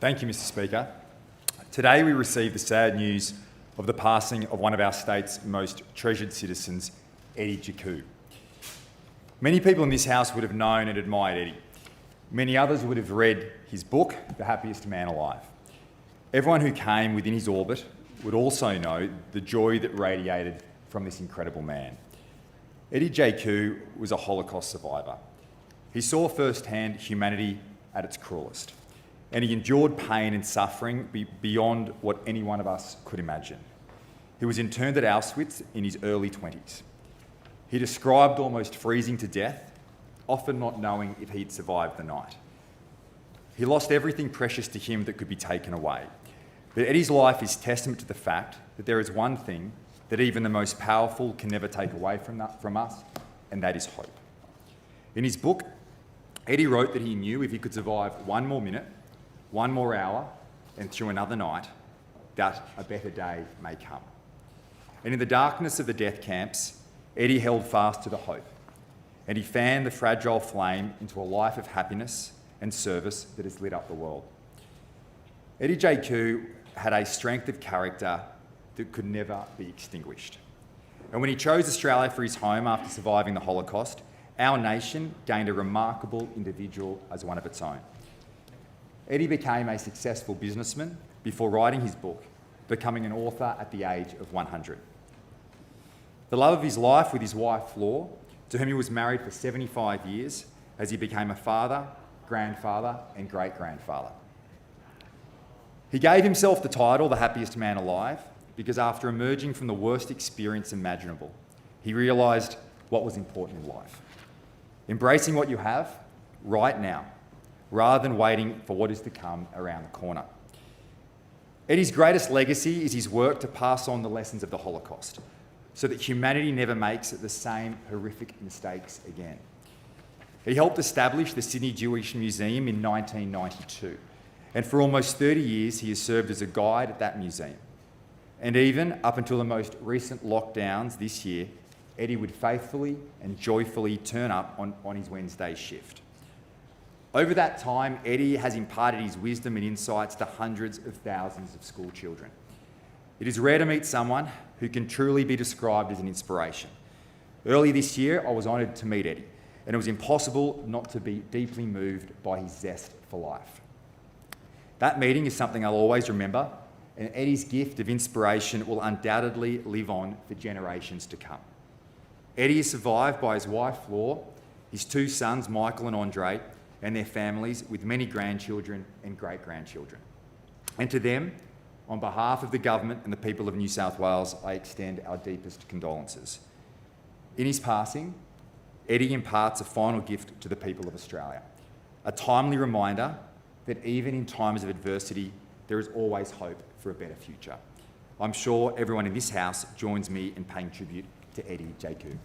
Thank you, Mr. Speaker. Today we receive the sad news of the passing of one of our state's most treasured citizens, Eddie Jaku. Many people in this House would have known and admired Eddie. Many others would have read his book, The Happiest Man Alive. Everyone who came within his orbit would also know the joy that radiated from this incredible man. Eddie Jaku was a Holocaust survivor. He saw firsthand humanity at its cruelest, and he endured pain and suffering beyond what any one of us could imagine. He was interned at Auschwitz in his early 20s. He described almost freezing to death, often not knowing if he'd survived the night. He lost everything precious to him that could be taken away. But Eddie's life is testament to the fact that there is one thing that even the most powerful can never take away from us, and that is hope. In his book, Eddie wrote that he knew if he could survive one more minute, one more hour, and through another night, that a better day may come. And in the darkness of the death camps, Eddie held fast to the hope, and he fanned the fragile flame into a life of happiness and service that has lit up the world. Eddie Jaku had a strength of character that could never be extinguished. And when he chose Australia for his home after surviving the Holocaust, our nation gained a remarkable individual as one of its own. Eddie became a successful businessman before writing his book, becoming an author at the age of 100. The love of his life with his wife, Flor, to whom he was married for 75 years, as he became a father, grandfather, and great-grandfather. He gave himself the title, The Happiest Man Alive, because after emerging from the worst experience imaginable, he realised what was important in life. Embracing what you have right now, rather than waiting for what is to come around the corner. Eddie's greatest legacy is his work to pass on the lessons of the Holocaust, so that humanity never makes the same horrific mistakes again. He helped establish the Sydney Jewish Museum in 1992, and for almost 30 years he has served as a guide at that museum. And even up until the most recent lockdowns this year, Eddie would faithfully and joyfully turn up on his Wednesday shift. Over that time, Eddie has imparted his wisdom and insights to hundreds of thousands of school children. It is rare to meet someone who can truly be described as an inspiration. Early this year, I was honoured to meet Eddie, and it was impossible not to be deeply moved by his zest for life. That meeting is something I'll always remember, and Eddie's gift of inspiration will undoubtedly live on for generations to come. Eddie is survived by his wife, Flor, his two sons, Michael and Andre, and their families, with many grandchildren and great-grandchildren. And to them, on behalf of the government and the people of New South Wales, I extend our deepest condolences. In his passing, Eddie imparts a final gift to the people of Australia, a timely reminder that even in times of adversity, there is always hope for a better future. I'm sure everyone in this House joins me in paying tribute to Eddie Jaku.